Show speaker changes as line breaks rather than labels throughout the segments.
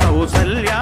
కౌసల్యా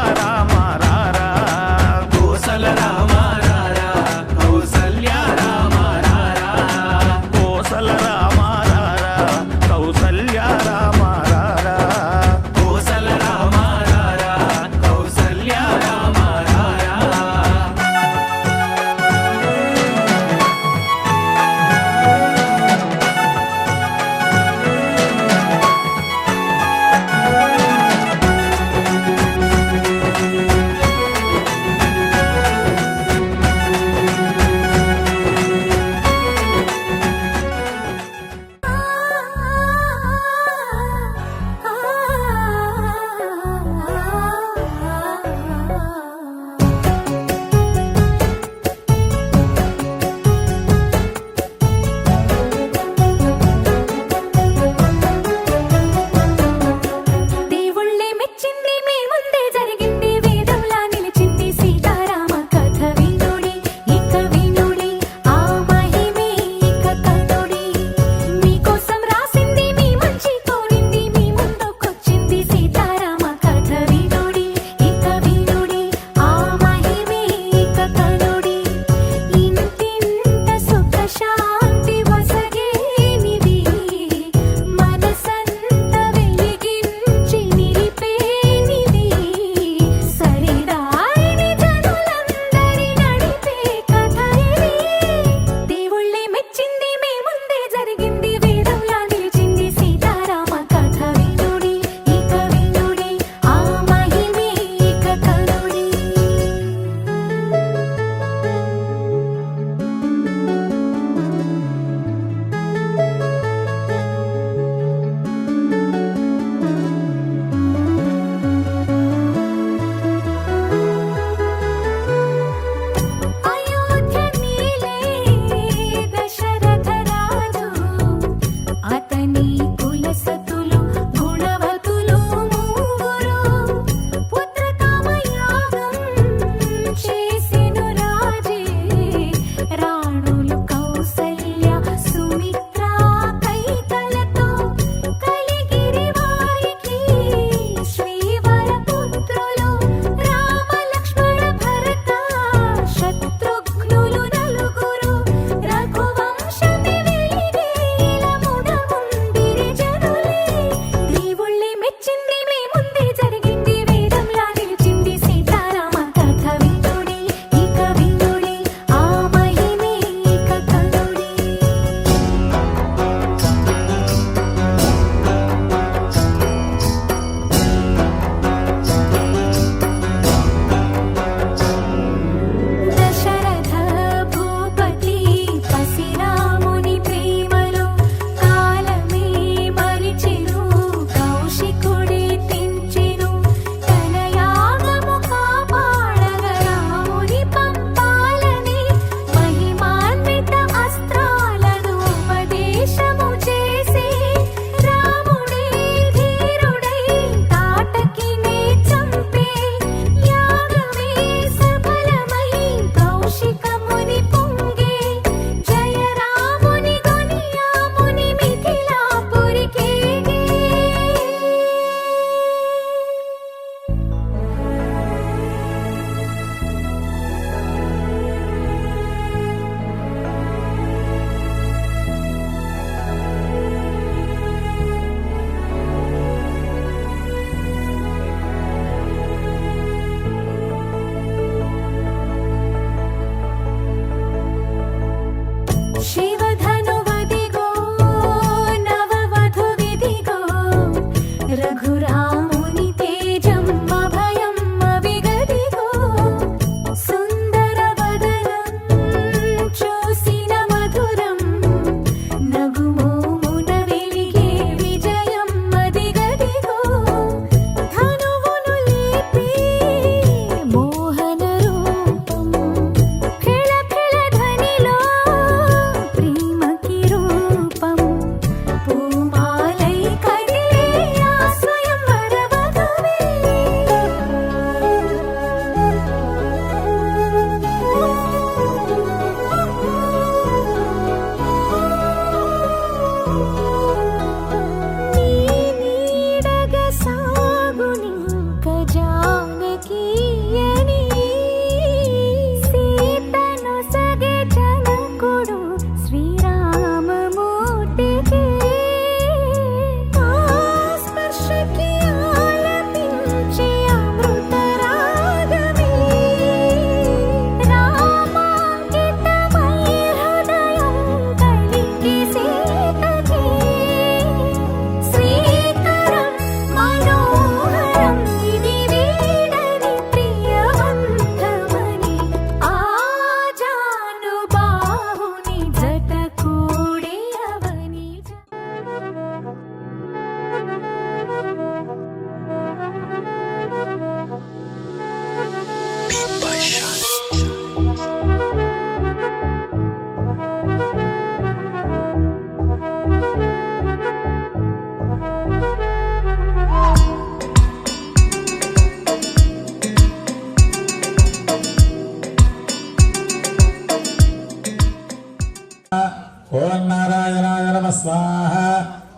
स्वाहा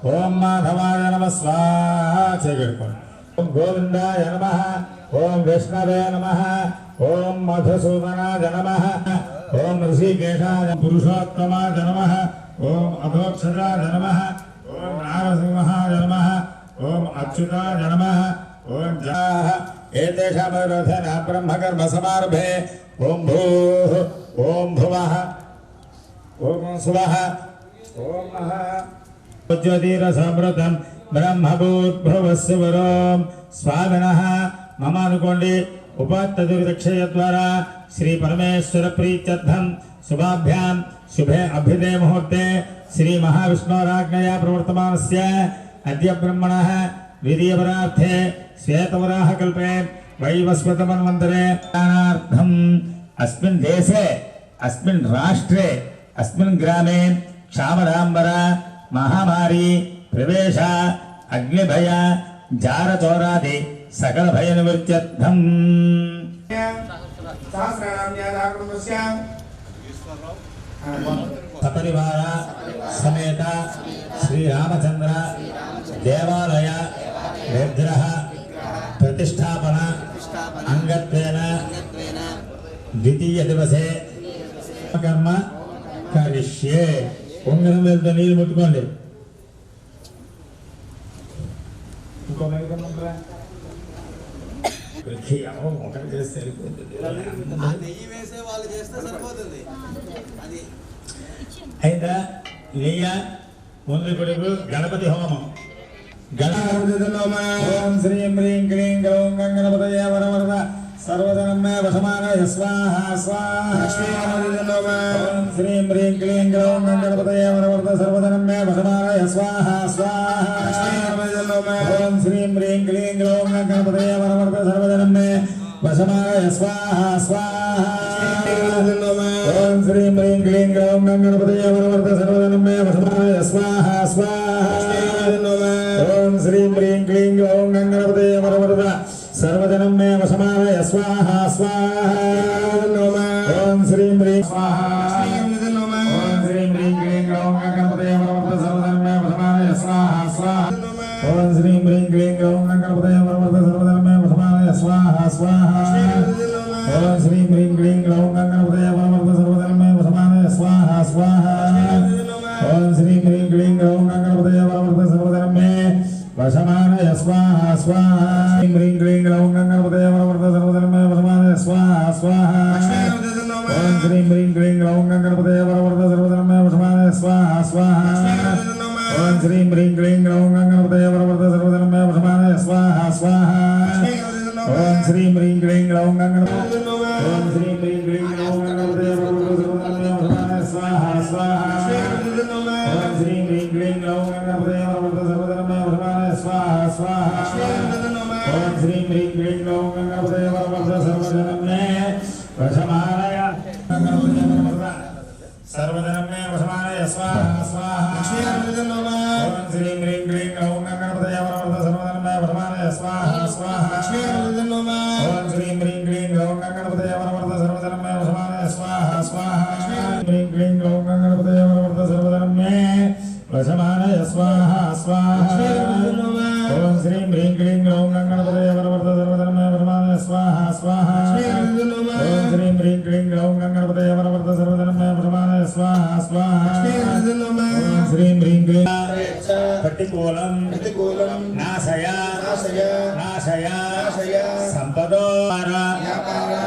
ओम माधवाय नमः स्वाहा ओम गोविंदाय नमः ओम विष्णवे नमः ओम मधुसूदनाय नमः ओम ऋषिकेशाय पुरुषोत्तमाय नमः ओम अधोक्षजाय नमः ओम नारसिंहाय नमः ओम अच्युताय नमः ओम जाः एतेषामरोधन ब्रह्मकर्म समारभे ओम भूः ओम भुवः ओम स्वः ओम ज्योतिरसमृतं ब्रह्मभूद्भुवस्य वरों स्वामिनः मम अनुकोंडि उपात्तदुर्दक्षय द्वारा श्री परमेश्वर प्रीत्यर्थं शुभाभ्यां शुभे अभ्युदय मुहूर्ते श्री महाविष्णोराज्ञया प्रवर्तमानस्य अद्य ब्रह्मणः द्वितीयवरार्थे श्वेतवराहकल्पे वैवस्वतमन्वन्तरे दानार्थम् अस्मिन् देशे अस्मिन् राष्ट्रे अस्मिन् ग्रामे क्षामराम्बर महामारी प्रवेश अग्निभय जारचौरादि सकल भय निवृत्त्यर्थम् सपरिवार समेत श्री रामचंद्र देवालय विग्रह प्रतिष्ठापन अंगत्वेन द्वितीय दिवसे कर्म करिष्ये ఉంగరం వెళ్తే నీళ్ళు ముట్టుకోండి ఒకటి చేస్తే అయితే నెయ్య ముందు కొడుకు గణపతి హోమం ఓం శ్రీం హ్రీం క్లీం గ్లౌం గణపతయే వరవరద सर्वधनम में वशमानय स्वाहा स्वाहा ओम श्रीं ह्रीं क्लीं ग्लौं गणपतये वरवरद सर्वधनम में वशमानय स्वाहा स्वाहा ओम श्रीं ह्रीं क्लीं ग्लौं गणपतये वरवरद सर्वधनम में वशमानय स्वाहा स्वाहा ओम श्रीं ह्रीं क्लीं ग्लौं गणपतये वरवरद सर्वधनम में वशमानय स्वाहा स्वाहा ओम श्रीं ह्रीं क्लीं ग्लौं गणपतये वरवरद सर्वजनम में वशमानय स्वाहा स्वाहा ओम श्रीं ह्रीं स्वाहा ओम श्रीं ह्रीं क्लीं ग्लौं गणपतये वरवरद सर्वजनम में वशमानय स्वाहा स्वाहा ओम श्रीं ह्रीं क्लीं ग्लौं गणपतये वरवरद सर्वजनम में वशमानय स्वाहा स्वाहा ओम श्रीं ह्रीं क्लीं ग्लौं गणपतये वरवरद सर्वजनम में वशमानय स्वाहा स्वाहा ओम श्रीं ह्रीं क्लीं ग्लौं गणपतये वरवरद सर्वजनम में वशमानय स्वाहा स्वाहा ह्रीं क्लीं ग्लौं गणपतये वरवरद सर्वजनम में वशमानय स्वाहा स्वाहा ओम श्रीं ह्रीं क्लीं ग्लौं गणपतये वरवरद सर्वजनम में वशमानय स्वाहा स्वाहा ओम श्रीं ह्रीं क्लीं ग्लौं गणपतये वरवरद सर्वजनम में वशमानय स्वाहा स्वाहा ओम श्रीं ह्रीं क्लीं ग्लौं गणपतये ओम श्रीं ह्रीं क्लीं ग्लौं गणपतये वरवरद सर्वजनम में वशमानय स्वाहा स्वाहा ओम श्रीं ह्रीं क्लीं ग्लौं गणपतये वरवरद सर्वजनम में वशमानय स्वाहा स्वाहा ओम श्रीं ह्रीं क्लीं ग्लौं गणपतये वरवरद सर्वजनम में वशमानय सर्वजनम में वशमानय स्वाहा स्वाहा ओम श्रीं ह्रीं क्लीं ग्लौं गणपतये वरवरद सर्वजनम में वशमानय स्वाहा स्वाहा ओम श्रीं ह्रीं क्लीं ग्लौं गणपतये वरवरद सर्वजनम में वशमानय स्वाहा स्वाहा ह्रीं क्लीं ग्लौं गणपतये वरवरद सर्वजनम में वशमानय स्वाहा स्वाहा ओम श्रीं ह्रीं क्लीं ग्लौं गणपतये वरवरद सर्वजनम में वशमानय स्वाहा स्वाहा ओम श्रीं ह्रीं क्लीं ग्लौं गणपतये वरवरद सर्वजनम में वशमानय स्वाहा स्वाहा ओम श्रीं ह्रीं क्लीं प्रतिकूलं नाशय नाशय संपदो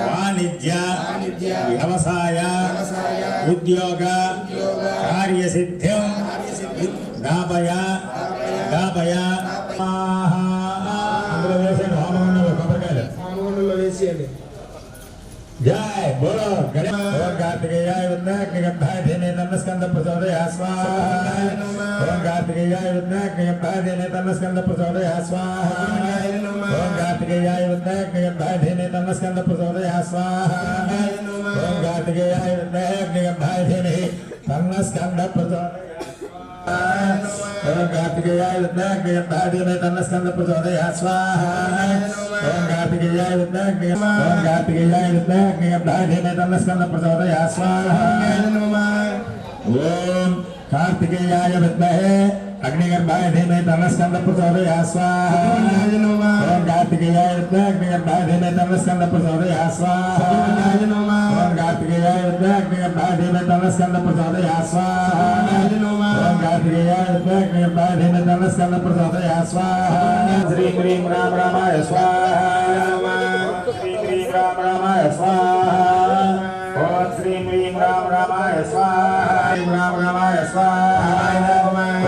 वाणिज्य व्यवसाय उद्योग कार्यसिद्धिं दापय दापय जय बोलो गणेश कार्तिकेयाय विद्याग्निगंधाय धेने तन्नस्कंद प्रचोदयात् स्वाहा ओम कार्तिकेयाय विद्याग्निगंधाय धेने तन्नस्कंद प्रचोदयात् स्वाहा ओम कार्तिकेयाय विद्याग्निगंधाय धेने तन्नस्कंद प्रचोदयात् स्वाहा ओम कार्तिकेयाय विद्याग्निगंधाय धेने तन्नस्कंद प्रचोदयात् ओम कार्तिकेयाय विद्याग्निगंधाय धेने तन्नस्कंद प्रचोदयात् स्वाहा ओम कार्तिकेयाय विद्याग्निगंधाय धेने तन्नस्कंद प्रचोदयात् स्वाहा ओम कार्तिकेयाय विद्महे अग्निगर्भाय धीमहि तन्नः स्कन्दः प्रचोदयात् स्वाहा। ओम कार्तिकेयाय विद्महे अग्निगर्भाय धीमहि तन्नः स्कन्दः प्रचोदयात् स्वाहा। ओम कार्तिकेयाय विद्महे अग्निगर्भाय धीमहि तन्नः स्कन्दः प्रचोदयात् स्वाहा। ओम कार्तिकेयाय विद्महे अग्निगर्भाय धीमहि तन्नः स्कन्दः प्रचोदयात् स्वाहा। श्री ह्रीं राम रामाय स्वाहा। श्री ह्रीं राम रामाय स्वाहा। ओम श्री ह्रीं राम रामाय स्वाहा। राम रामाय स्वाहा।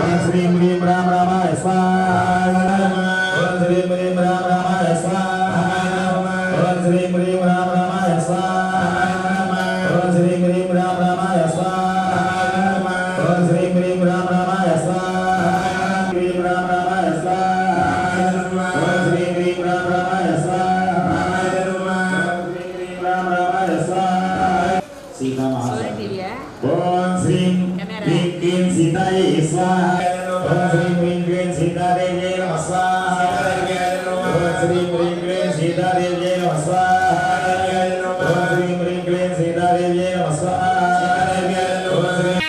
ओम श्री ह्रीं राम रामाय स्वाहा। ओम श्री ह्रीं राम रामाय स्वाहा। ओम श्री ह्रीं राम रामाय स्वाहा। ओम श्री ह्रीं राम रामाय स्वाहा। ओम श्री ह्रीं राम रामाय स्वाहा। ह्रीं राम रामाय स्वाहा। ओम श्री ह्रीं राम रामाय स्वाहा। श्री ह्रीं राम रामाय स्वाहा। सीता महाराज ओम श्रीं ह्रीं क्लीं सीतायै स्वाहा। ओम श्रीं ह्रीं क्लीं सीतादेव्यै नमः स्वाहा। ओम श्रीं ह्रीं क्लीं सीतादेव्यै नमः स्वाहा। ओम श्रीं ह्रीं क्लीं सीतादेव्यै नमः स्वाहा। ओम श्रीं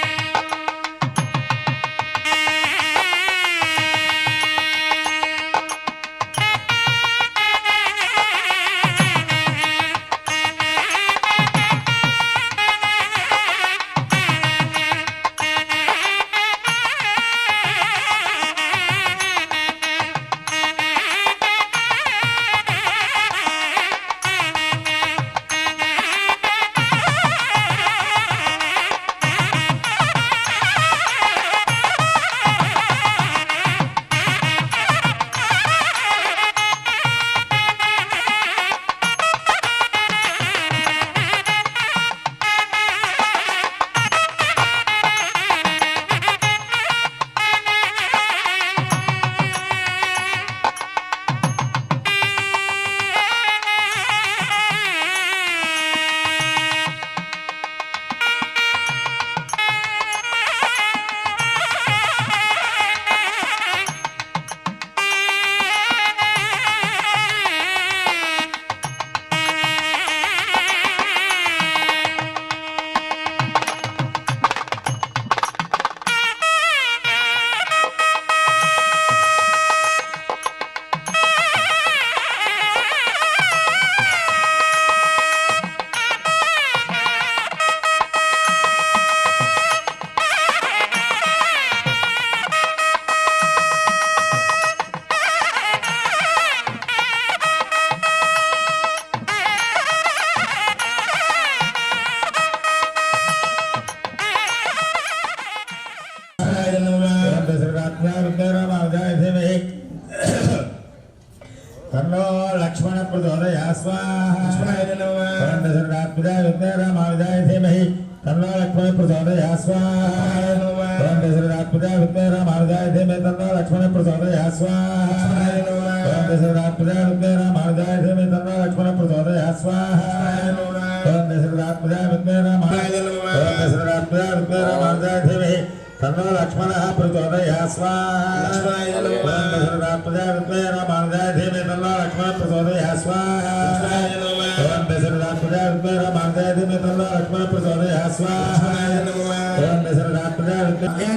तन्नो लक्ष्मण प्रचोदयात् स्वाहा। ओम दशरथात्मजाय विद्महे रामानुजाय धीमहि तन्नो लक्ष्मण प्रचोदयात् स्वाहा। ओम दशरथात्मजाय विद्महे रामानुजाय धीमहि तन्नो लक्ष्मण प्रचोदयात् स्वाहा। ओम दशरथात्मजाय विद्महे रामानुजाय धीमहि तन्नो लक्ष्मण प्रचोदयात् स्वाहा। ओम दशरथात्मजाय विद्महे रामानुजाय धीमहि तन्नो लक्ष्मणः प्रचोदयात् स्वाहा। ओम दशरथात्मजाय विद्महे रामानुजाय धीमहि तन्नो लक्ष्मणः प्रचोदयात् स्वाहा। ओम दशरथात्मजाय विद्महे रामानुजाय धीमहि तन्नो लक्ष्मणः प्रचोदयात् स्वाहा। ओम दशरथात्मजाय विद्महे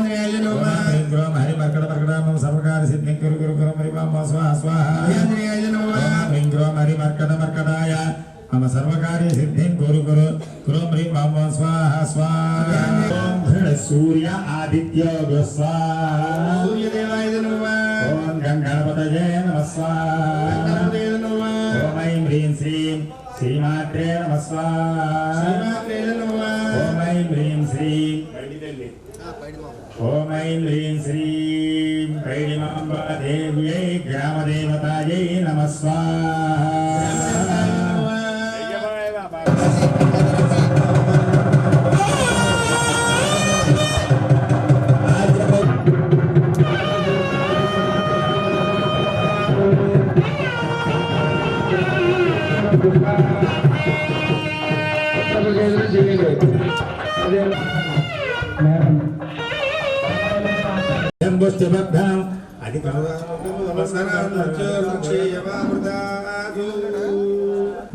ग्रोम हरि मकड़ मकड़ामं सर्वकार सिद्धिं कुरु कुरु कुरु मरिमां स्वाहा स्वाहा। ओम ग्रोम हरि मकड़ मकड़ाय मम सर्वकार्य सिद्धिं कुरु कुरु कुरु मरिमां स्वाहा स्वाहा। ओम सूर्य आदित्य स्वाहा। सूर्य देवाय नमः। ओम गंगापतये नमः स्वाहा। ओम ऐं ह्रीं श्रीं श्रीमात्रे नमः स्वाहा। ओम ऐं ह्रीं श्रीं ओम ऐं ह्रीं श्रीं कैडिमाम्बा देव्यै ग्रामदेवतायै नमः स्वाहा।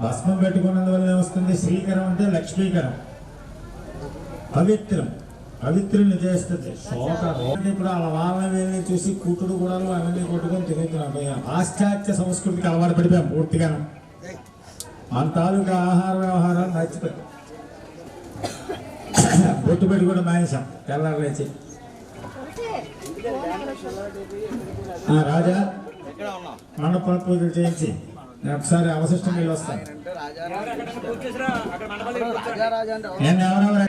భస్మం పెట్టుకున్నందువల్ల వస్తుంది శ్రీకరం అంటే లక్ష్మీకరం పవిత్రం పవిత్రుని చేస్తుంది శోక ఇప్పుడు అలా వాళ్ళని చూసి కూతుడు కూడా అవన్నీ కొట్టుకొని తిరుగుతున్నాం. పాశ్చాత్య సంస్కృతికి అలవాటు పడిపోయాం పూర్తిగా. మన తాలూకా ఆహార వ్యవహారాలు నచ్చిపోయి బొట్టు పెట్టి కూడా మానేశాం. తెల్లారు లేచి రాజా మండప పూజలు చేయించి ఒకసారి అవశిష్టం వెళ్ళి వస్తాను. నేను ఎవరెవరు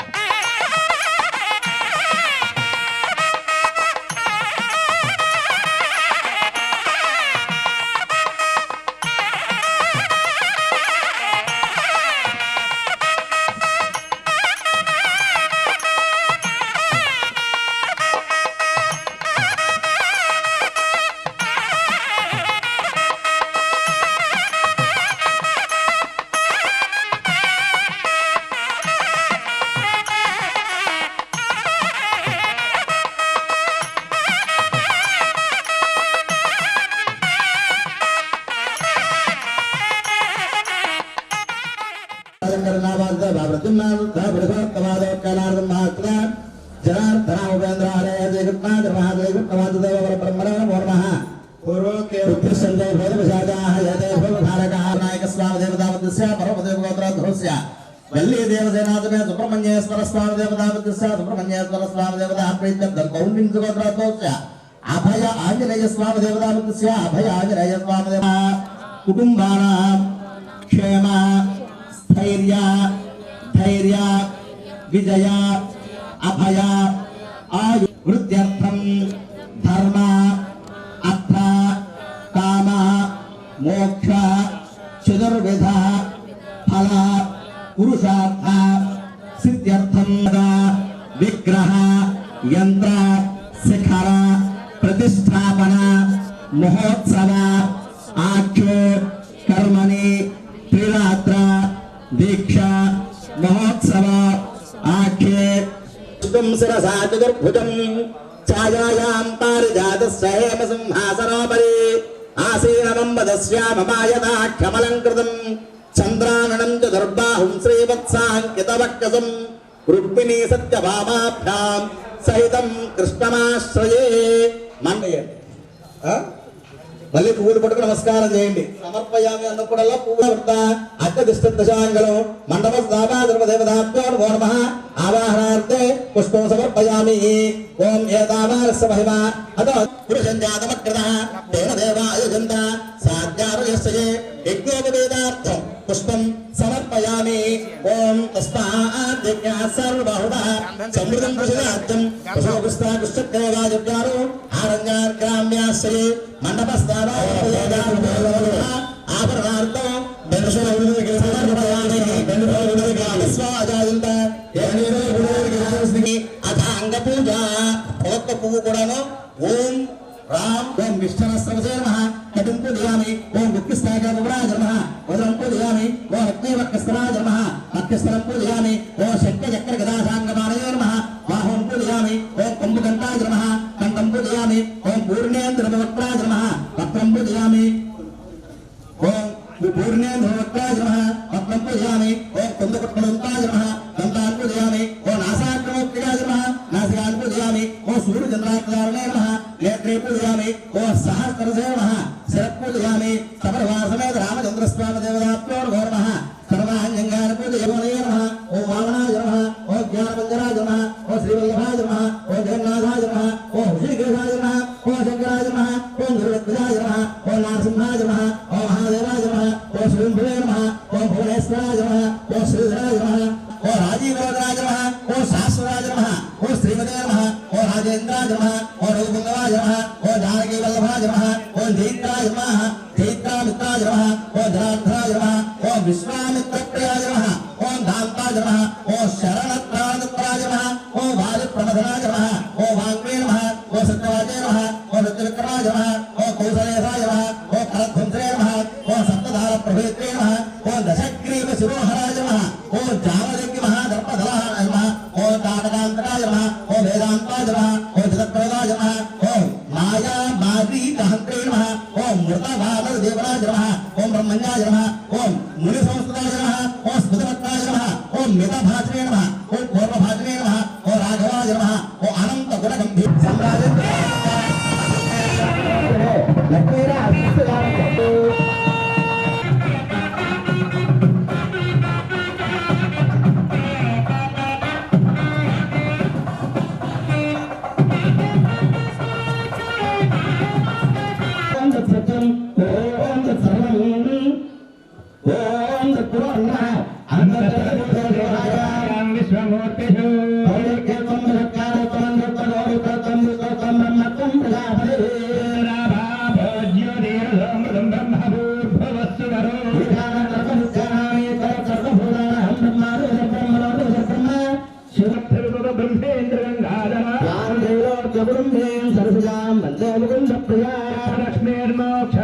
वल्ली देवसेनादमे सुब्रह्मण्येश्वर स्वामी देवतावतस्य सुब्रह्मण्येश्वर स्वामी देवता प्रीत्यर्थं कौण्डिन्य गोत्रस्य अभय आंजनेय स्वामी देवतावतस्य अभय आंजनेय स्वामी देवता कुटुंबानां क्षेम स्थैर्य धैर्य विजय अभय आयु वृद्ध्यर्थं धर्म अर्थ काम मोक्ष चतुर्विध फल पुरुषार्थ सिद्ध्यर्थं विग्रह यंत्र शिखर प्रतिष्ठापना महोत्सव आख्यो कर्मणि त्रिरात्र दीक्षा महोत्सव आख्ये सुतम शिरसा चतुर्भुजं छायायां पारिजातस्य हेम सिंहासनोपरि आसीनमम्बदस्याममायताख्यमलङ्कृतं चंद्राननं च दुर्बाहुं श्रीवत्साङ्कितवक्षसं रुक्मिणी सत्यभामाभ्यां सहितं कृष्णमाश्रये मण्डयन्ति మళ్ళీ పువ్వులు పట్టుకుని నమస్కారం చేయండి. సమర్పయామి అన్నప్పుడల్లా పువ్వుల వృత్త అత్యధిష్టదశాంగలం మండప దేవతాభ్యో నమో నమః ఆవాహనార్థే పుష్పం సమర్పయామి. ఓం ఏతావారస్య మహిమ అతో పురుషం జాతమకృతః తేన దేవాయుజంత సాధ్యారయస్యే యజ్ఞోపవేదార్థం పుష్పం సమర్పయామి. ఓం తస్మాద్యజ్ఞా సర్వబహుళ సమృద్ధం పురుషరాజ్యం పుష్పపుష్పా పుష్పదేవాజవ్యారో ఆరణ్యార్ గ్రామ్యాశ్రయే ఆభరణార్థం అథాంగ పూజ ఒక్క పువ్వు కూడాను ఓం రామ్ ఓం విష్ణునస్త్రవసే నమః కటిం పూజయామి. ఓం గుప్తిస్థాగరాజ నమః వదనం పూజయామి. ఓం అగ్నివక్రస్తరాజ నమః అగ్నిస్థలం పూజయామి. ఓం శక్తి చక్ర గదాసాంగమానయే నమః బాహుం పూజయామి. ఓం కుంభకంఠాయ నమః కంఠం పూజయామి. ఓం పూర్ణేంద్రవక్రాయ నమః వక్రం పూజయామి. ఓం పూర్ణేంద్రవక్రాయ నమః వక్రం పూజయామి. ఓం కుంభకట్మలంతాయ నమః దంతాన్ పూజయామి. ఓం నాసాక్రమోక్తిరాయ నమః నాసికాన్ పూజయామి. ఓం సూర్యచంద్రాకారణే నమః నేత్రే పూజయామి. ఓం సహస్రసే నమః శిరః పూజయామి. సపరివారసమేత రామచంద్రస్వామి దేవతాభ్యో నమో నమః సర్వాంగాన్ పూజయామి నమః. ఓం వామనాయ నమః. ఓం జ్ఞానమంజరాయ నమః. ఓం శ్రీవల్లభాయ నమః. ఓం జగన్నాథాయ నమః. ఓం శ్రీకేశాయ నమః. ఓం శంకరాయ నమః. ఓం గురురత్నాయ నమః. ఓం నరసింహాయ నమః. ఓం మహాదేవాయ నమః. ఓం శ్రీభువే నమః. ఓం భువనేశ్వరాయ నమః. ఓం శ్రీధరాయ నమః. ఓం రాజీవరాజ నమః. ఓం శాశ్వరాజ నమః. ఓం శ్రీమతే నమః. ఓం రాజేంద్రాయ నమః. ఓం రఘుపుంగవాయ నమః. ఓం జానకీ వల్లభాయ నమః. ఓం జైత్రాయ నమః. జైత్రామిత్రాయ నమః. ఓం జనార్దనాయ నమః. ఓం విశ్వామిత్రప్రియాయ నమః. ఓం దాంతాయ నమః. ఓం శరణత్రాయ నమః. ఓం వాయుప్రమథనాయ నమః. ఓం వాగ్మే నమః. ఓం సత్యవాదే నమః. ఓం సత్యవిక్రమాయ నమః. ఓం కౌసలేశాయ నమః. ఓం కరధ్వంసే నమః. ఓం సప్తధార ప్రభేత్రే నమః. ఓం దశగ్రీవ శిరోహరాయ నమః. ఓం జామదగ్గి మహాదర్పధరాయ నమః. ఓం తాటకాంతకాయ నమః. ఓం వేదాంతాయ నమః. ఓం జగత్ప్రదాయ నమః. ఓం మాయా మారీతహంత్రే నమః. ఓం మృతభాగ దేవరాజ నమః. ఓం బ్రహ్మణ్యాయ నమః. ఓం ముని సంస్కృతాయ నమః. ఓం స్మృతవత్రాయ నమః. ఓం మితభాజనే నమః. ఓం పూర్వభాజనే నమః. ఓం రాఘవాయ నమః.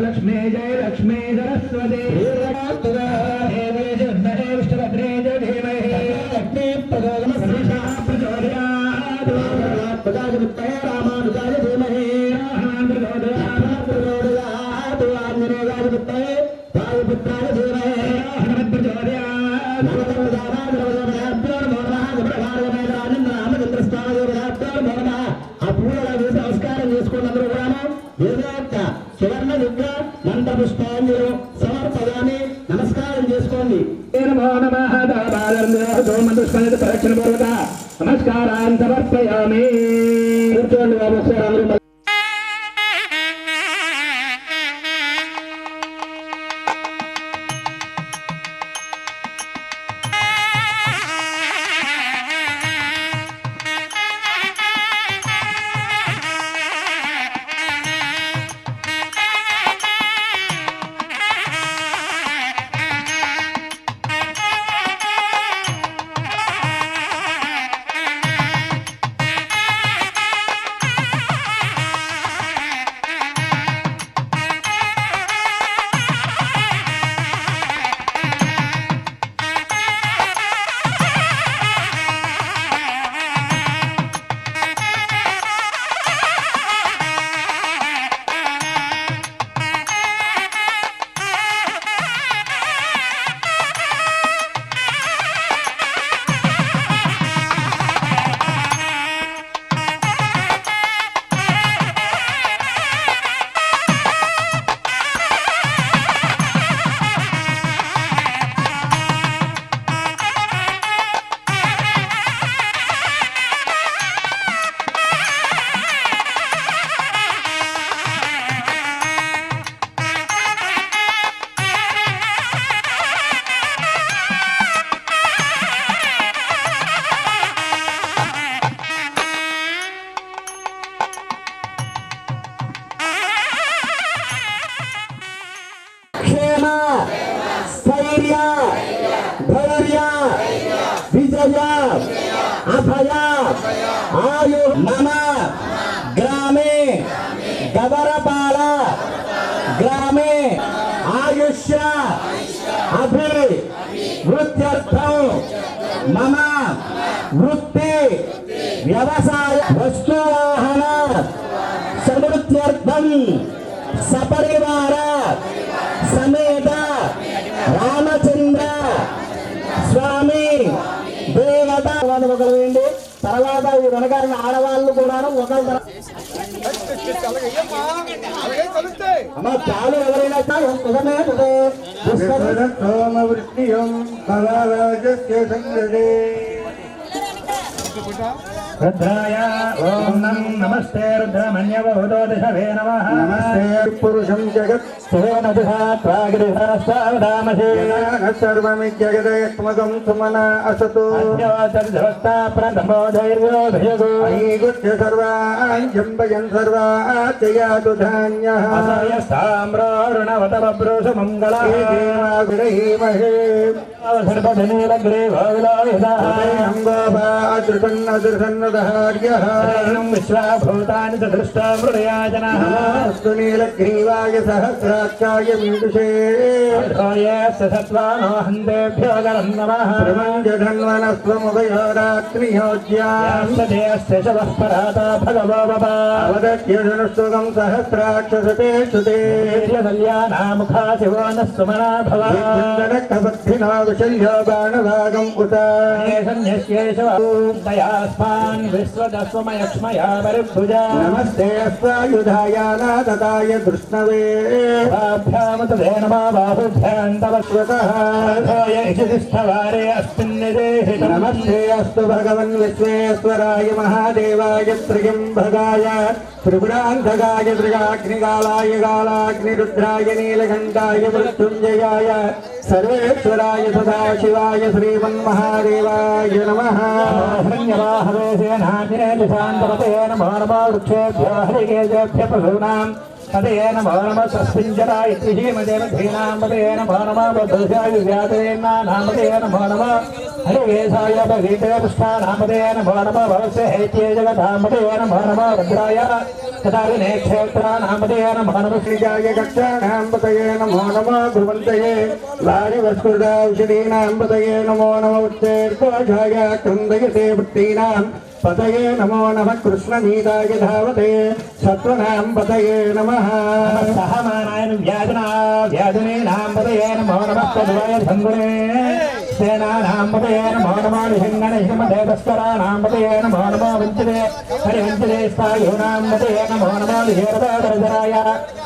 लक्ष्मी जय लक्ष्मी सरस्वती रामानुजाय धीमहि वायुपुत्राय धीमहि నమస్కారం చేసుకోండి అందరూ కూడాను వేదోక్త సువర్ణ యుగ నంద పుష్పాంజలి సమర్పయామి నమస్కారం చేసుకోండి నమస్కారాన్ని సమర్పయామి కూర్చోండి బాబు ఒకసారి स्थैर्य धैर्य विजय अभय आयु मम ग्रामे गवरपाल ग्रामे आयुष्य अभिवृद्ध्यर्थं मम वृत्ति व्यवसाय वस्तुवाहन समृद्ध्यर्थं सपरिवार समेत रामचंद्र स्वामी देवता ఒకవేండి తర్వాత ఈ వెనకాల ఆడవాళ్ళు కూడా ఒకరు అమ్మ చాలు ఎవరైనా रुद्राय ओम नमस्ते रुद्रमन्यवहुतोदिशवे नमः नमस्ते पुरुषं जगत् सुवेन दिशात्वागिरिशास्तावधामसि सर्वमिज्जगदयत्मकं सुमना असतो अद्योतर्धवस्ता प्रथमो धैर्यो भयगो ऐगुच्छ सर्वान् जम्बयन् सर्वात्ययातु धान्यः असयस्ताम्रोरुणवतमब्रूषमङ्गलः देवाभिरहीमहे अवसर्पधनीलग्रीवो विलोहितः अदृशन्नदहार्यः विश्वाभूतानि सदृष्टा मृडया जनः अस्तु नीलग्रीवाय सहस्राक्षाय मीदुषे सत्त्वानो हन्तेभ्यो गरं नमः प्रमञ्जधन्वनस्त्वमुभयोराग्नियोज्यास्ते शवः पराता भगवो बभा अवदत्यनुष्टुकं सहस्राक्षसते श्रुते कल्याणामुखा शिवो नः सुमना भव कौशल्यो बाणभागम् उत
दयास्मान् विश्वदस्वमयक्ष्मया परिभुजा
नमस्ते अस्वायुधाय नादताय कृष्णवे
भ्यामतदे नमः बाहुभ्यां तव
स्वतः
यशिष्ठवारे अस्मिन्निदेहि
नमस्ते अस्तु भगवन् विश्वेश्वराय महादेवाय त्र्यम्बकाय त्रिपुरान्धकाय त्रिगाग्निकालाय कालाग्निरुद्राय नीलकण्ठाय मृत्युञ्जयाय सर्वेश्वराय सदाशिवाय श्रीमन्महादेवाय नमः
हिरण्यवाहवे सेनाग्ने दिशान्तपते नमो नमो वृक्षेभ्यो हरिकेशेभ्य पशूनाम् पदे नमो नमः तस्मिञ्जराय त्रिहीमदेवधीनां पदे नमो नमः बद्धुषाय व्यातेनानामपदे नमो नमः हरिकेशाय भगीते पुष्पानामपदे नमो नमः भवस्य हैत्ये जगदामपदे नमो नमः रुद्राय तदाविने क्षेत्रानामपदे नमो नमः
श्रीजाय कक्षाणां पतये नमो नमः ध्रुवन्तये वारिवस्कृताौषधीनां पतये नमो नमः उत्तेर्कोषाय क्रन्दयते वृत्तीनां पतये नमो नमः कृष्णनीताय धावते सत्त्वनां पतये नमः
सहमानाय व्याजनीनां पतये नमो नमः तद्वय सङ्गुणे सेनानां पतये नमो नमः निहिङ्गणहिमदेवस्कराणां पतये नमो नमः वञ्चते हरिवञ्चते स्थायूनां पतये नमो नमः विहेरदर्जराय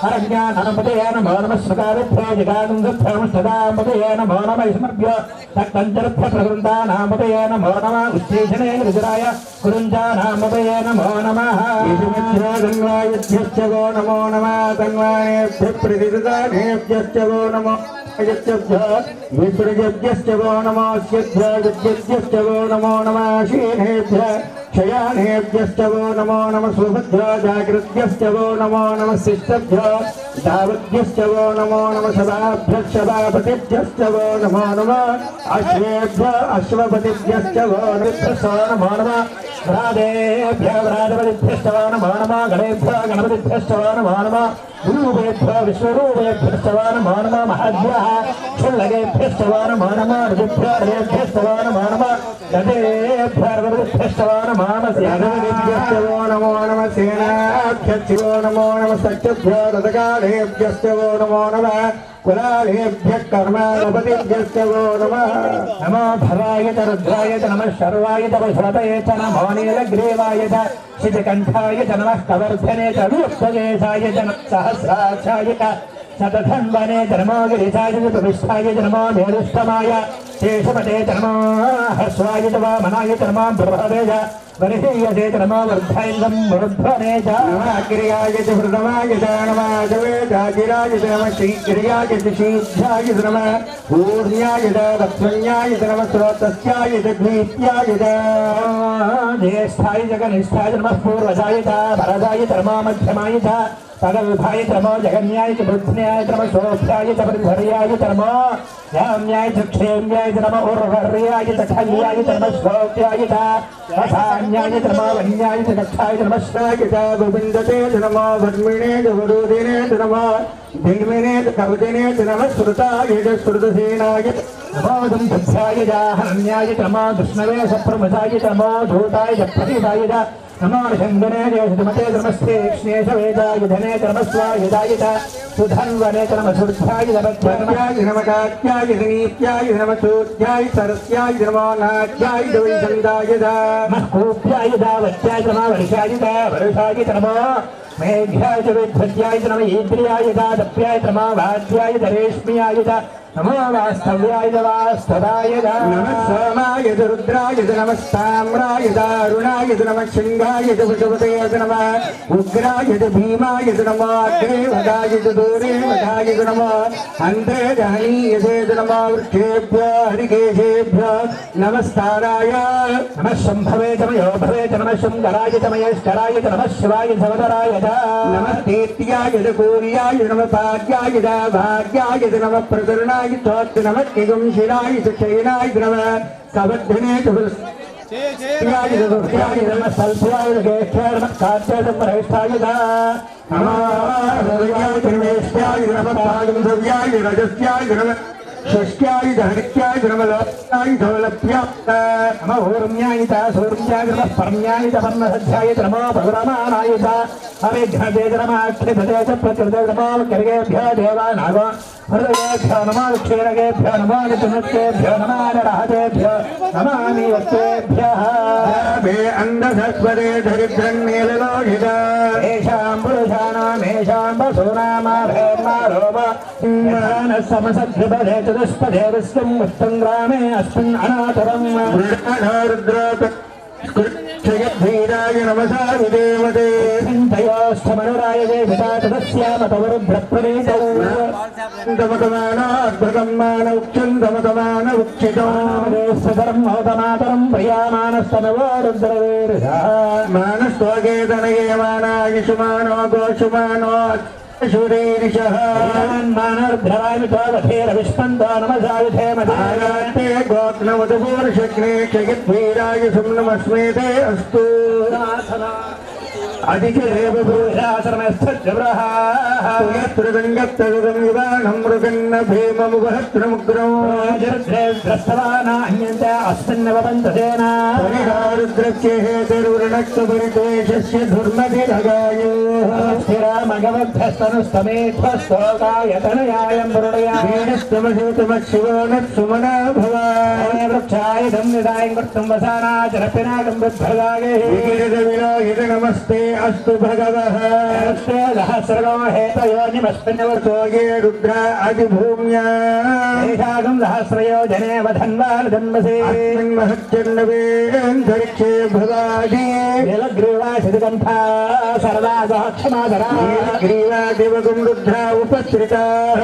अरण्यानां पतये नमो नमः श्रुतादिभ्यो जिगानुगभ्यमुष्टदां पतये नमो नमः स्मभ्यो तत्तञ्चरभ्य प्रवृन्दानां पतये नमो नमः उच्चैषणे गिरिजराय कुरुञ्जानां पतये नमो नमः
तन्वायुभ्यश्च वो नमो नमः तन्वानेभ्यः प्रतिदानेभ्यश्च वो नमो विप्रजभ्यश्च वो नमो स्यभ्यश्च वो नमो नमः शीनेभ्यः शयानेभ्यश्च वो नमो नमः सुभद्भ्यो जागृभ्यश्च वो नमो नमः शिष्टभ्यो दावद्भ्यश्च वो नमो नमः शवाभ्यः शवापतिभ्यश्च वो नमो नमः अश्वेभ्यः अश्वपतिभ्यश्च वो नमो नमः व्रादेभ्यः व्राजपतिभ्यश्च वो नमो नमः गणेभ्यः गणपतिभ्यश्च वो नमो नमः रूपेभ्यः विश्वरूपेभ्यश्च वो नमो नमः महद्भ्यः क्षुल्लकेभ्यश्च वो नमो नमः ऋजुभ्यः ऋभ्यश्च वो नमो नमः गजेभ्यः ऋभ्यश्च वो नमो नमः सेनाभ्यश्च वो नमो नमः सेनाभ्यश्च वो नमो नमः सख्यभ्यो रथकालेभ्यश्च वो नमो नमः कुलालेभ्यः कर्माधिपतिभ्यश्च वो नमः
नमो भवाय च रुद्राय च नमः शर्वाय च वैश्वतये च नमो नीलग्रीवाय च शितिकण्ठाय च नमः कवर्धने च वियुक्तकेशाय च नमः सहस्राक्षाय च शतधन्वने च नमो गिरिशाय च प्रविष्ठाय च नमो मेरुष्टमाय शेषपते च नमो हर्षवाय च वामनाय च नमो बृहदे च वरिहीयते च नमो वर्धयन्दं वृद्धने च
नमः क्रियाय च प्रथमाय च नमः जवेदागिराय च नमः श्रीक्रियाय च शीघ्राय च नमः पूर्ण्याय च वत्सन्याय च नमः स्रोतस्याय च द्वीत्याय च
ज्येष्ठाय च कनिष्ठाय च नमः पूर्वजाय च भरदाय च नमो मध्यमाय च तगल्भाय च नमो जगन्याय च बुद्ध्याय च नमः शोभ्याय च परिधर्याय च नमो याम्याय च क्षेम्याय च नमः उर्वर्याय च खल्याय च नमः शोभ्याय च रसान्याय च नमो वन्याय च कक्षाय च नमः
श्राय च गोविन्दते च नमो भद्मिणे च वरुदिने च नमः धिन्मिने च कवचिने च नमः श्रुताय च श्रुतसेनाय
नमो दुन्दुभ्याय च हरण्याय च नमो कृष्णवे सप्रमसाय च नमो धूताय च प्रतीताय च नमो शङ्गने च सुमते च नमस्ते क्ष्णेशवेदाय धने च नमः स्वायुधाय च सुधन्वने च नमः सुर्ध्याय च
वत्याय नमः कात्याय च नीत्याय च नमः चोत्याय सरस्याय च नमो नाट्याय च वैशन्दाय च
कूप्याय च वत्याय च नमः वर्षाय च वर्षाय च नमः मेघ्याय च विध्वत्याय च नमः ईन्द्रियाय च दप्याय च नमः वाद्याय च रेश्म्याय च नमो वास्तव्याय च वास्तवाय च
नमः सोमाय च रुद्राय च नमः ताम्राय च अरुणाय च नमः शृङ्गाय च वृषभते च नमः उग्राय च भीमाय च नमः अग्रे वदाय च दूरे वदाय च नमः अन्ते च हनीयसे च नमः वृक्षेभ्यो हरिकेशेभ्यो नमस्काराय
नमः शम्भवे च मयोभवे च नमः शङ्कराय च महेश्वराय च नमः शिवाय सवदराय च
नमः तेत्याय च कूर्याय च नमः पाद्याय च भाग्याय च नमः प्रतरणाय च नमः किगुंशिराय च क्षयनाय च नमः कवद्धने च
याय च दुर्गाय च नमः सल्प्याय च ज्येष्ठाय च नमः कात्याय च प्रहेष्ठाय च
नमः हृदयाय च निमेष्याय च नमः पागुंधव्याय च रजस्याय च नमः षष्ट्याय च हरित्याय च नमः लोप्याय च लप्याय
नमः ऊर्म्याय च सूर्याय च नमः पर्ण्याय च पर्णसध्याय च नमः भगुरमाणाय च अभिघ्नते च नमः अक्षिधते च प्रकृते च नमः कर्गेभ्यः देवानागो हृदयेभ्यो नमः क्षीरकेभ्यो नमः नितुनुक्तेभ्यो नमः नरहतेभ्यो नमामि वस्तेभ्यः
अन्धसत्वरे दरिद्रन्नीललोहिता
येषां पुरुषाणामेषां वसूनामाभेर्मारोम समसद्विपदे चतुष्पदे विष्णुं विष्णुं ग्रामे अस्मिन् अनातरम्
जगद्वीराय नमसा विदेवते
चिन्तयोष्ठमनुराय देविता तदस्यामतवरुभ्रप्रणीतौ सदरं महोदमातरं प्रियामानस्तनवो रुद्रवीरः
मानस्त्वगे तनये मानायुषमानो गोषुमानो शूरीरिषः
मानर्भ्रवायुधेरविष्पन्दो नमसायुधे मधाराते
गोत्नवतपूर्षग्ने जगद्वीराय सुम्नमस्मेते अस्तु अधिकदेवभूषाश्रमस्थ्यव्रहात्रदङ्गत्तदं मृगन्न भीममुपहत्रमुग्रौ
अस्मिन्नवपन्तसेन
रुद्रच्यहेतुर्वृणक्तपरितोषस्य धुर्मतिरगायो
स्थिरामगवद्धस्तनुस्तमेध्वस्तोकायतनयायं
वीणस्तमसूतमशिवो नत्सुमना भवाय
वृक्षायुधं निदायं कर्तुं वसानाचरपिनाकं बुद्धगागे
नमस्ते अस्तु भगवः
सहस्रगो हेतयोनिमस्मिन्नवतोगे
रुद्र अधिभूम्या
एषागं सहस्रयोजने वधन्वान् जन्मसे
महच्चन्नवेऽन्तरिक्षे भवादि
नीलग्रीवाशितकण्ठा सरदा सहक्षमाधरा
ग्रीवादिवगुं रुद्रा उपसृताः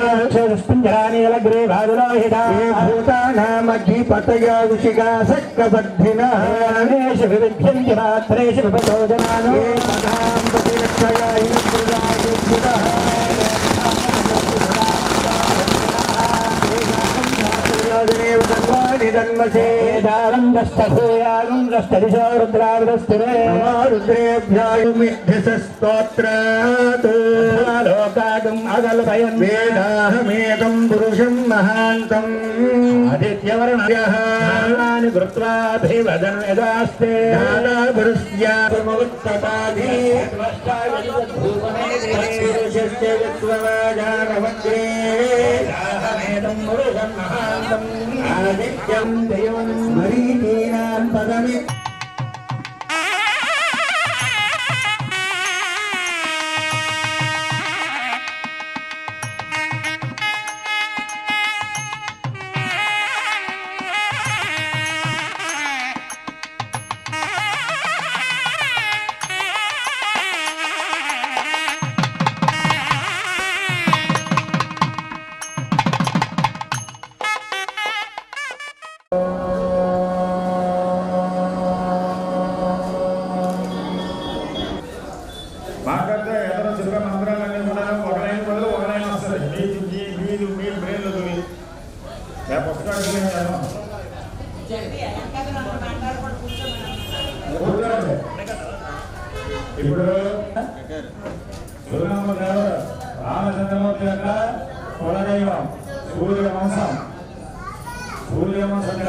पिञ्जरा नीलग्रीवादुलोहिता
भूतानामधिपतया विशिखा सक्कबद्धिनः
विविध्यन्ति मात्रेषु विपतो जनानो रुद्रेभ्यास्तोत्रात् लोकागम् अगल्पयन्
वेदाहमेकं पुरुषं महान्तम्
आदित्यवर्णयः कृत्वाभिवदन् यदास्ते
आदित्यं मरीचीनां पदमि
మాకంటే ఎవరో చిన్న మంత్రాలన్నీ కూడా ఒక లైన్ బదులు ఒక లైన్ వస్తుంది మీరు బ్రెయిన్లో దువి పుస్తకాలు ఇప్పుడు సూర్యదేవుడు రామచంద్రమూర్తి యొక్క కులదైవం సూర్యవంశం సూర్యవంశం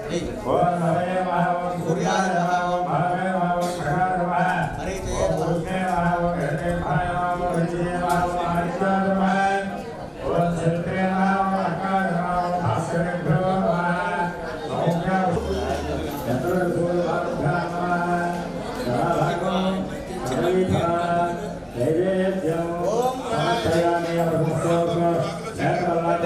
ఓం హరే మహావం సూర్యాయ మహావం భావే మహావం ఖగాయ మహావం హరితే మహావం హరితే మహావం హరితే మహావం ఆదిత్యాయ మహావం ఓం శక్తే మహావం అకాయ మహావం భాస్కరేభ్యో మహావం ఓంకార చంద్రసూర్య మహావం మహాభాగం నైవేద్యం సమర్పయామి అమృతోస్మ నేత్రలాట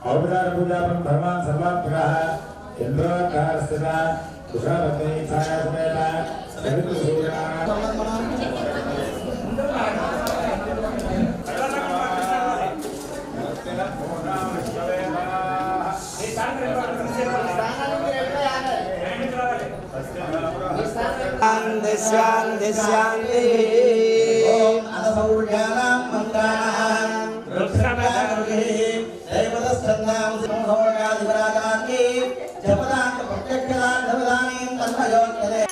औपचार पूजा धर्मान सर्वात्मकः चंद्रोत्कार स्थित कुशावती छाया समेत सवितु
शांति शांति ओम अदसौर्यानां मंत्राणां रुद्रमदारुः दैवतस्सन्नां संभवगादिवराजाति जपदांत प्रत्यक्षदान धवदानीं तन्मयोत्तरे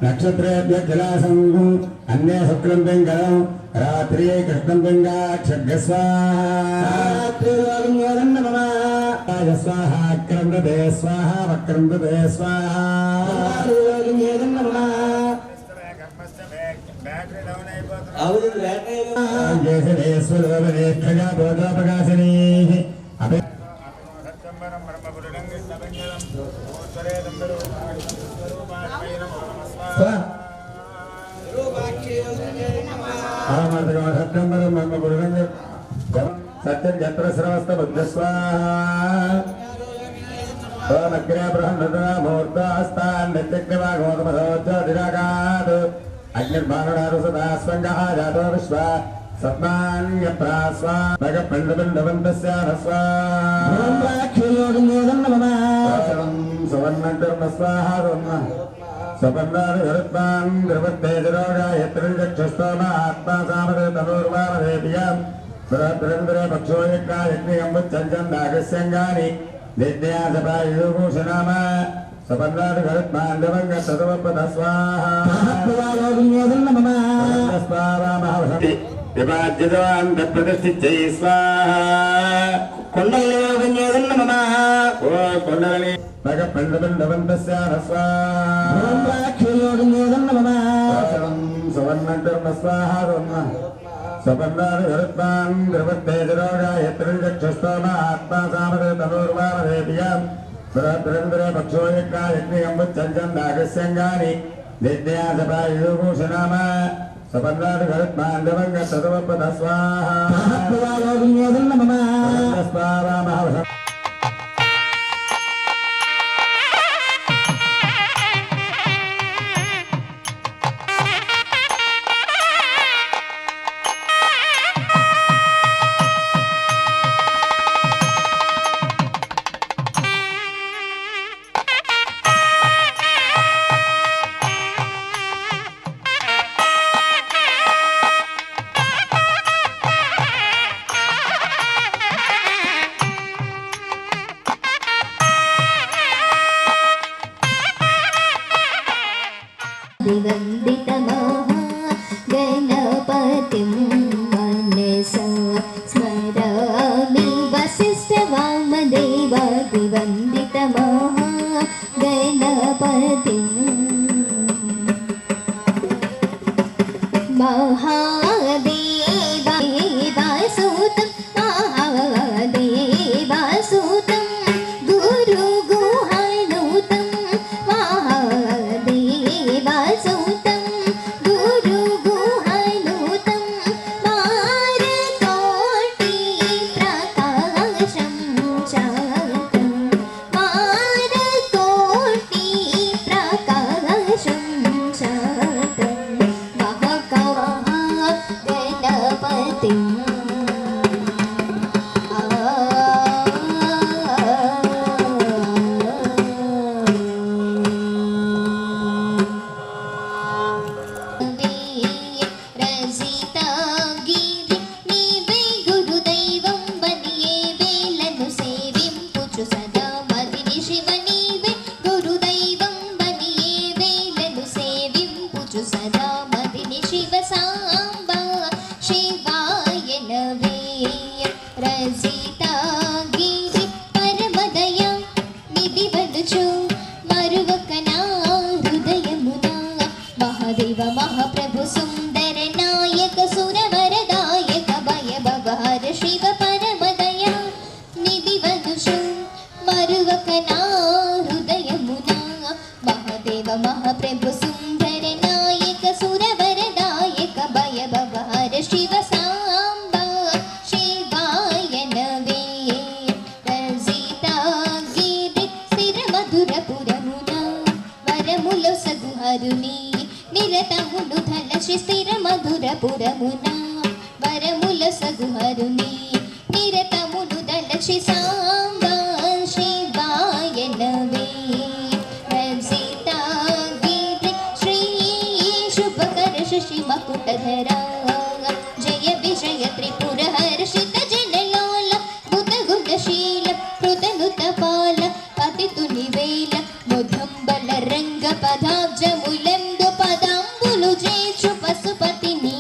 नक्षत्रेभ्य जलासं अन्य शुक्लं पिङ्गलं रात्रि कृष्णं पिङ्गाक्षभ्य स्वाहा स्वाहा क्रमृते स्वाहा वक्रमृते स्वाहा सत्यं यत्र श्रवस्त बुद्ध स्वाहा मूर्तास्तान् नित्यग्निवागोतमधोज्योतिरागात् अग्निर्भानुरारुसदा स्वङ्गः जातो विश्वा सत्मान्यप्रास्वा भगपिण्डपिण्डवन्तस्य सुवर्णकर्म स्वाहा स्वपन्नान् द्रवत्तेजरोगायत्रिचक्षुस्तमात्मा सामदे तनोर्वामदेव्याम् बृहद्रन्द्रे पक्षो यज्ञायज्ञयम्बुच्चञ्चन्दागस्यङ्गानि दिद्यासपायुभूषणाम स्वपन्नान् तदवपद स्वाहा विभाज्यवान् तत्प्रतिष्ठित्यै स्वाहा कुण्डलियोगन्योदन्न मम ओ कुण्डलिनी भगपिण्डपिण्डवन्तस्य स्वाहा सुवर्णकर्म स्वाहा स्वपन्नान् द्रवत्तेजरोगायत्रिचक्षुस्तमात्मा सामदे तनोर्वामदेव्याम् बृहद्रन्द्रे पक्षो यज्ञायज्ञयम्बुच्चञ्चन्दागस्यङ्गानि दिद्यासपायुभूषणाम स्वपन्नान् तदवपद स्वाहा
गणपतिं मनसा स्मरामि वसिष्ठवामदेवादिवन्दितमहागणपतिं महादेवासुतं महादेवासुतं गुरुगुहानुतं महादेवासुतं गुरुगुहानुतं मारकोटि प्रकाशं चातं मारकोटि प्रकाशं चातं गणपतिं सदा मदिनि शिव सांबा शिवाय नवे रसिता गिरि परमदया निधि वदुचु मरुवकना हृदयमुना महादेव महाप्रभु सुंदर नायक सुरवरदायक भय भवहर शिव परमदया निधि वदुचु मरुवकना हृदयमुना महादेव महाप्रभु सुंदर नायक सुरवरदायक भय भवहर शिव सांबा शिवाय नवे रसिता गिरि स्थिर मधुरपुरमुना वरमुलो सगुहरुनि निरतमुनु धलशि स्थिर मधुरपुरमुना वरमुलो सगुहरुनि निरतमुनु धलशि सांबा शिवाय नवे रसिता गिरि श्री शुभकर शशि मकुटधरा जय विजय त्रिपुर हर्षित जनलोल बुध गुणशील कृतनुत पाल పతితుని వేల ముదంబల రంగ పదాబ్జములందు పదంబులు చేచు పశుపతిని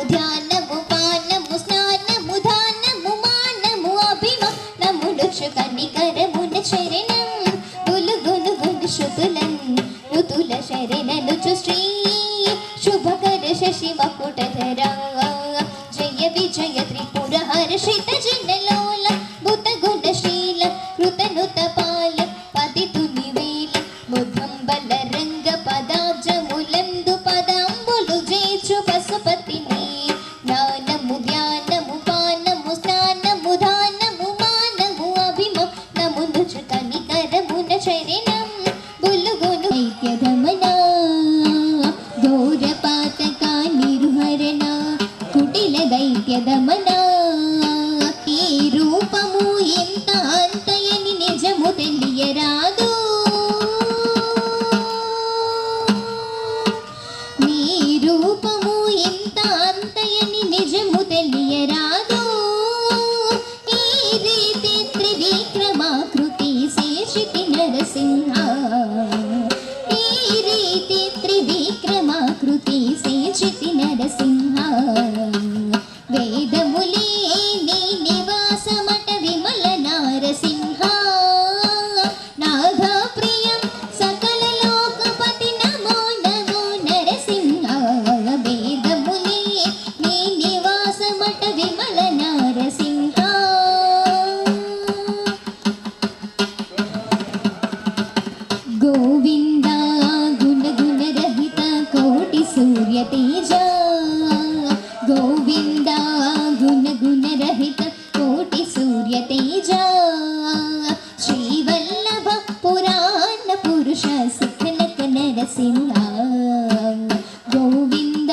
ధ్యానము పానము స్నానము దానము మానము అభిమానములుచు కనికరమున చరణం గులుగును గును శృతులం ఋతుల శరణనుచు శ్రీ శుభకర శశి మకుటధరా జయ విజయ త్రిపుర హర్షిత జనలోల భూత గుణ శ్రీల కృతనుత పాల పతితుని వేల ముదంబల రంగ పదాబ్జములందు పదంబులు చేచు పశుపతిని జ్ఞానము ధ్యానము పానము స్నానము దానము మానము అభిమానము నుచు కనికరమున చరణం బులుగును దైత్యగమన ఘోర పాతక నిర్హరణ కుటిల దైత్యగమన ఈ రూపము ఎంత అంతయని నిజము తెలియరాదు మీ రూపము ఎంత అంతయని నిజము తెలియరాదు ఈ రీతి త్రివిక్రమాకృతి శేషితి నరసింహ ఈ రీతి త్రివిక్రమాకృతి శేషితి నరసింహ వేదములే నీ నివాసమట విమల నారసింహ నాథ ప్రియం సకల లోకపతి నమో నమో నరసింహ వేదములే నీ నివాసమట విమల నారసింహ గోవింద గుణ గుణ రహిత కోటి సూర్య తేజ గోవింద గుణ గుణ రహిత కోటి సూర్య తేజ శ్రీవల్లభ పురాణ పురుష సుఖనక నరసింహ గోవింద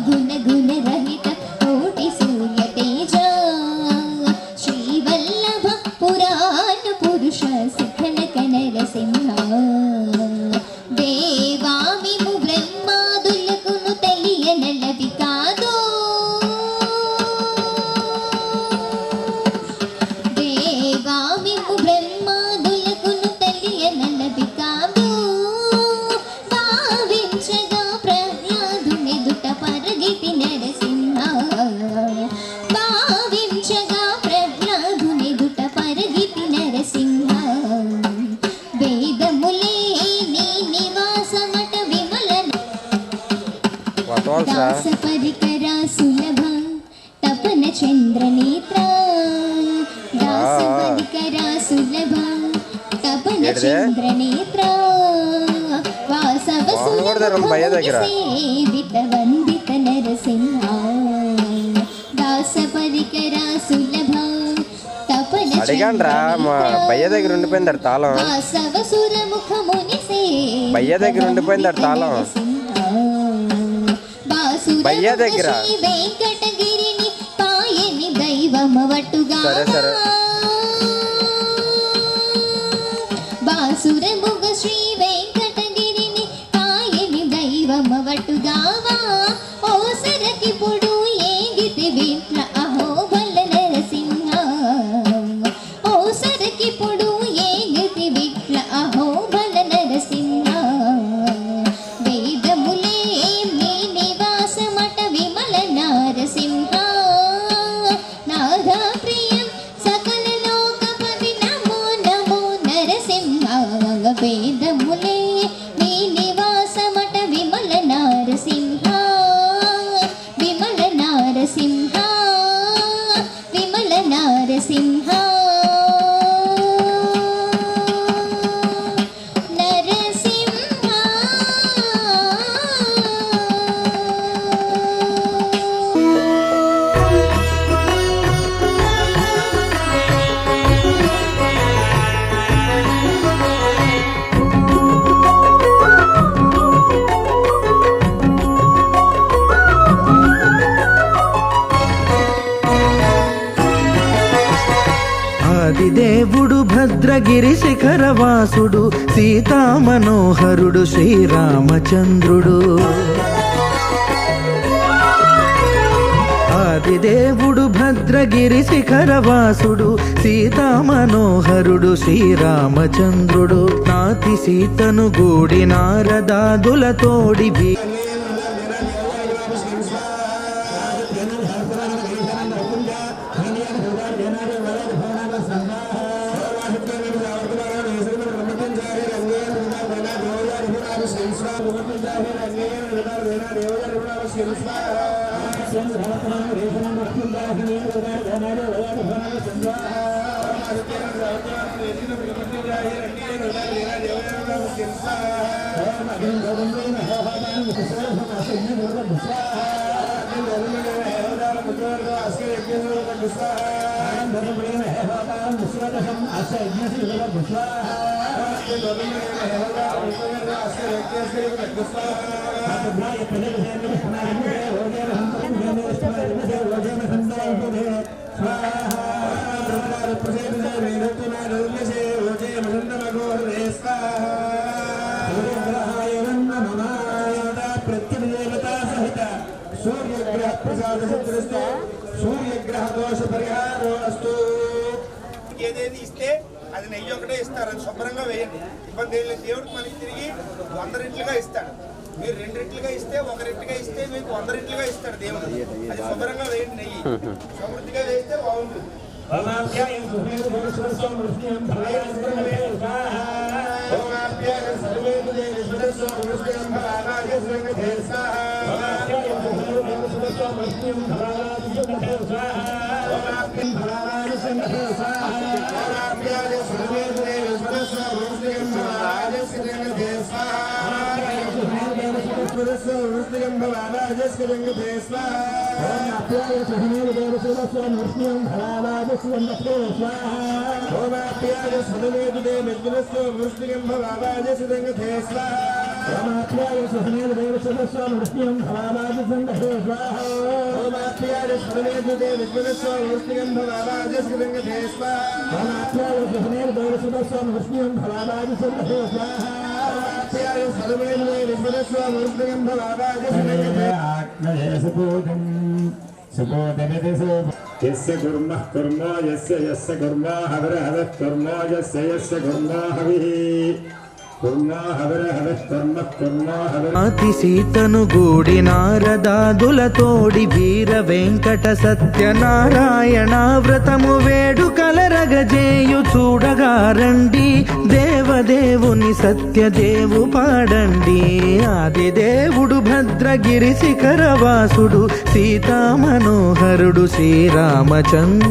గుణ గుణ రహిత కోటి సూర్య తేజ శ్రీవల్లభ పురాణ పురుష సుఖనక నరసింహ దేవామిము బ్రహ్మాదులకును తెలియనలవి కాదు దేవామిము బ్రహ్మాదులకును తెలియనలవి కాదు భావించగా ప్రహ్లాదునెదుట పరగితి నరసింహ భావించగా ప్రహ్లాదునెదుట పరగితి నరసింహ వేదములే నీ నివాసమట విమల దాస పరికర సులభ తపన చంద్ర నేత్ర దాస పరికర సులభ తపన చంద్ర నేత్ర వాసవ సేవిత వందిత నరసింహ దాస పరికర సులభ తపన
అడిగాండ్రా మా భయ్య దగ్గర ఉండిపోయింది తాళం
వాసవ సురముఖముని సేవిత
భయ్య దగ్గర ఉండిపోయింది తాళం భయ్య దగ్గర
వెంకటగిరిని పాయని దైవమవట్టుగా
సరే సరే
బాసురముగ శ్రీ వెంకటగిరిని పాయని దైవమవట్టుగావా ఓ సరకిపుడు ఏగితి విట్ల అహో బల నరసింహ ఓ సరకిపుడు ఏగితి విట్ల అహో బల నరసింహ వేదములే నీ నివాసమట విమల నారసింహ నాథ ప్రియం సకల లోకపతి నమో నమో నరసింహ వేదములే నీ నివాసమట విమల నారసింహ విమల నారసింహ విమల నారసింహ
ఆదిదేవుడు భద్రగిరి శిఖరవాసుడు సీతామనోహరుడు శ్రీరామచంద్రుడు ఆదిదేవుడు భద్రగిరి శిఖరవాసుడు సీతా మనోహరుడు శ్రీరామచంద్రుడు నాతి సీతను గూడి నారదాదులతోడి
సూర్యగ్రహ దోష పరిహారో అస్తు.
ఏదేది ఇస్తే అది నెయ్యి ఒకటే ఇస్తారు, అది శుభ్రంగా వేయండి, ఇబ్బంది ఏం లేదు. దేవుడికి మనకి తిరిగి 100 రెట్లుగా ఇస్తాడు. మీరు 2 రెట్లుగా ఇస్తే 1 రెట్లుగా ఇస్తే మీకు 100 రెట్లుగా ఇస్తాడు దేవుడు. అది శుభ్రంగా వేయండి, నెయ్యి సమృద్ధిగా వేస్తే బాగుంటుంది.
यस्य कुर्मः कुर्मो यस्य कुर्मो हविर हवः कुर्मो यस्य कुर्मो हविः कुर्मो हविर हवः कुर्मो हविर.
నాతి సీతను గూడి నారదాదులతోడి వీర వెంకట సత్యనారాయణ వ్రతము వేడుకలరగజేయు చూడగా రండి దేవదేవుని సత్యదేవు పాడండి. ఆదిదేవుడు భద్రగిరి శిఖరవాసుడు సీతా మనోహరుడు శ్రీరామచంద్రుడు.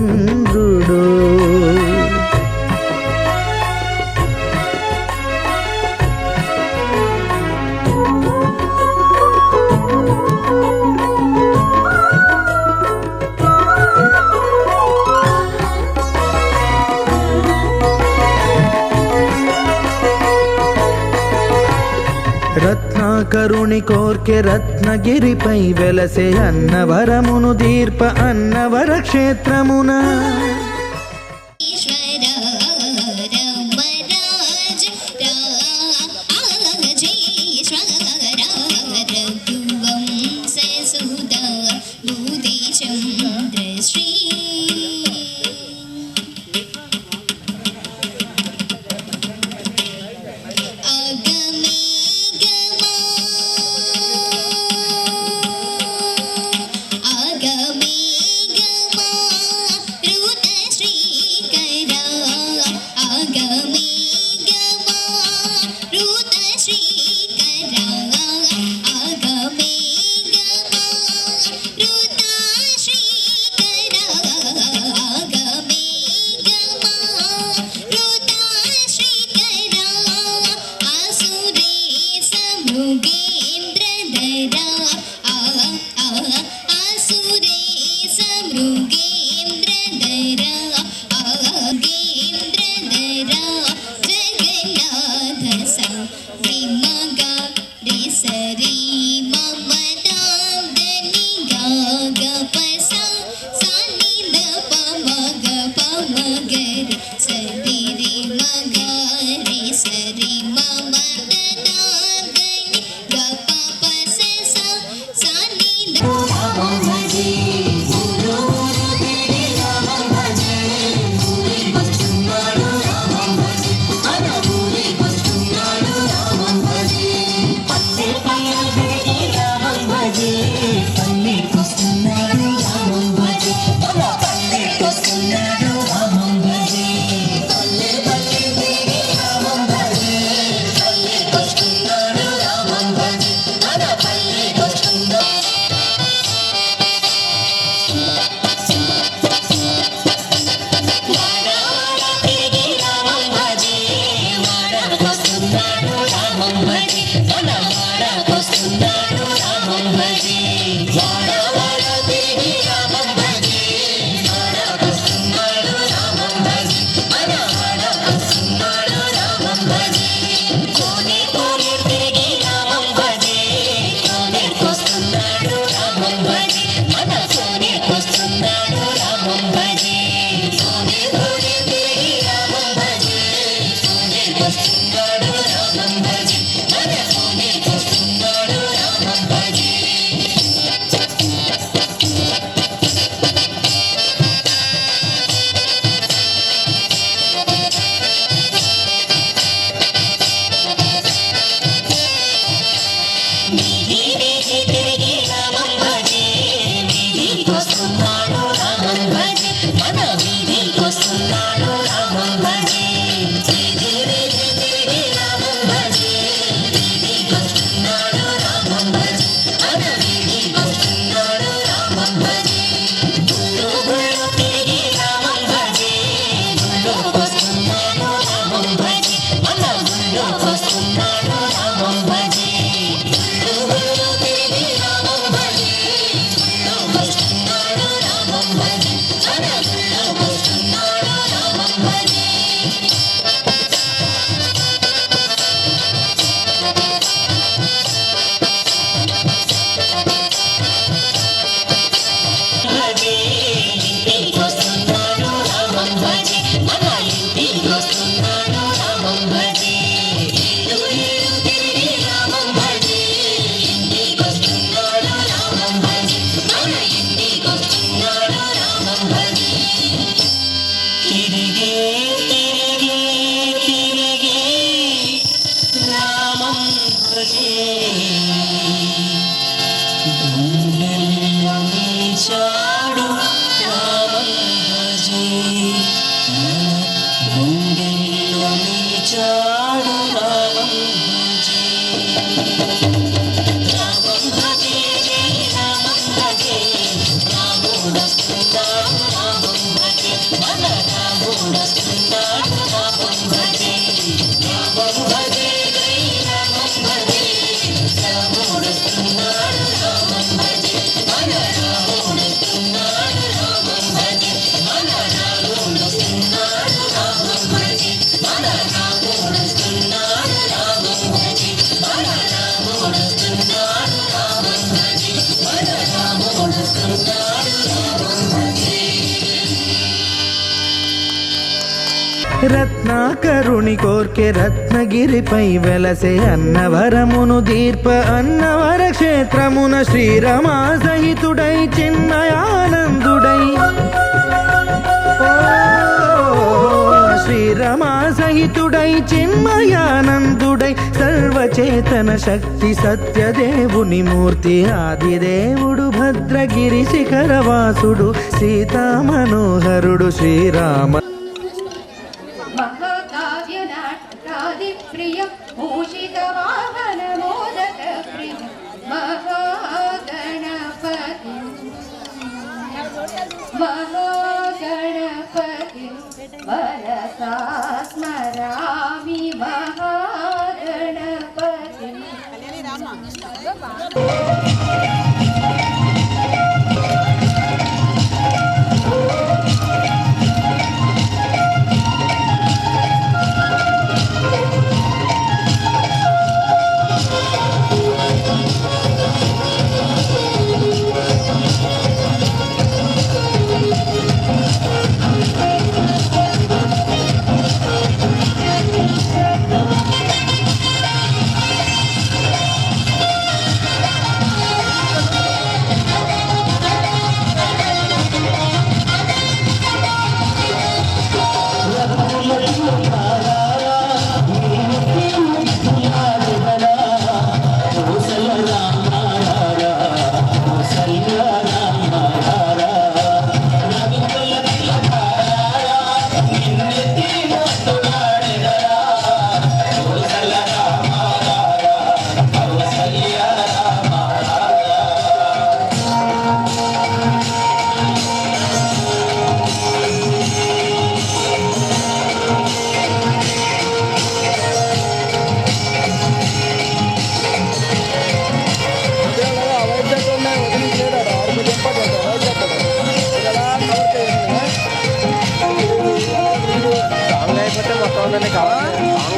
రత్నాకరుని కోర్కె రత్నగిరిపై వెలసే అన్నవరమును దీర్ప అన్నవర క్షేత్రమున
Ruta
రత్నాకరుని కోర్కె రత్నగిరిపై వెలసే అన్నవరమును దీర్ప అన్నవర క్షేత్రమున శ్రీరమా సహితుడై చిన్మయానందుడై శ్రీరమా సహితుడై చిన్మయానందుడై సర్వచేతన శక్తి సత్యదేవుని మూర్తి ఆదిదేవుడు భద్రగిరి శిఖరవాసుడు సీతా మనోహరుడు శ్రీరామ
ప్రియ భూషిత వాహన మోదక ప్రియ మహాగణపతి మహాగణపతి మనసా స్మరామి మహాగణపతి.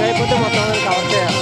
అయిపోతే మొత్తం కవర్ చేయాలి.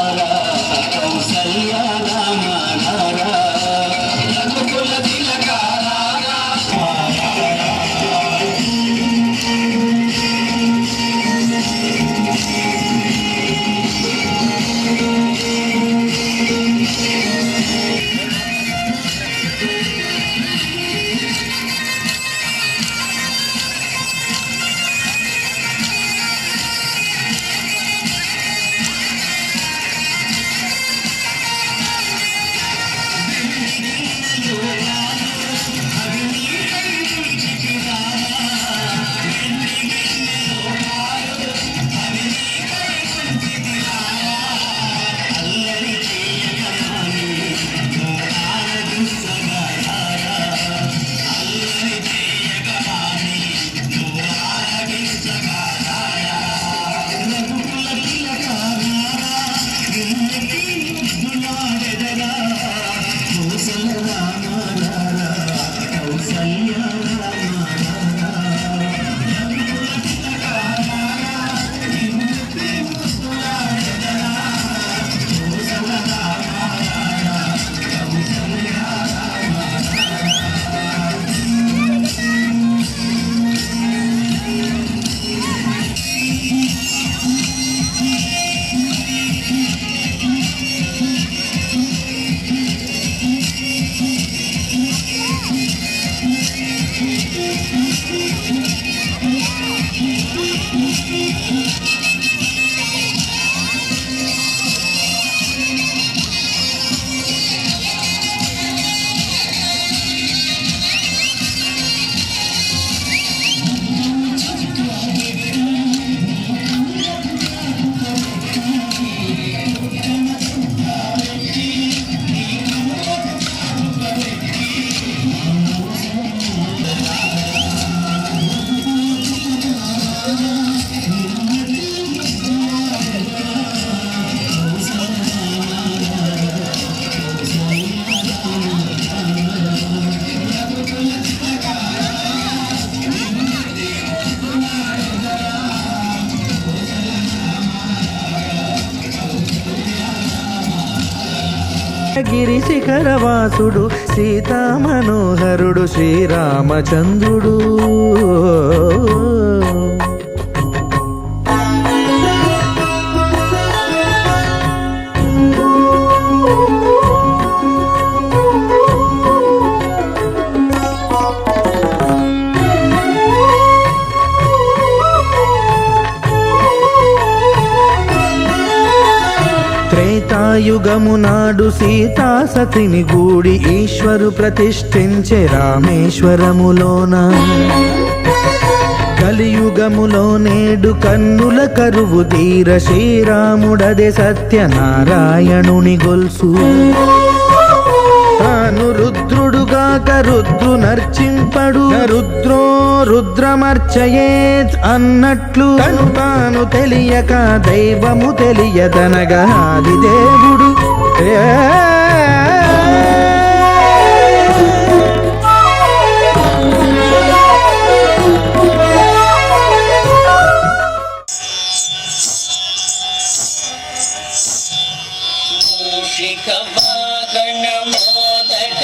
Rama
గిరి శిఖరవాసుడు సీతామనోహరుడు శ్రీరామచంద్రుడు. త్రేతాయుగము నాడు సీతా సతిని గూడి ఈశ్వరు ప్రతిష్ఠించే రామేశ్వరములోన. కలియుగములో నేడు కన్నుల కరువు తీర శ్రీరాముడదే సత్యనారాయణుని గొల్సు. తాను రుద్రుడుగాక రుద్రు నర్చింపడు, రుద్రో రుద్రమర్చయేత్ అన్నట్లు తను తాను తెలియక దైవము తెలియదనగా ఆదిదేవుడు.
మూషిక వాహన మోదక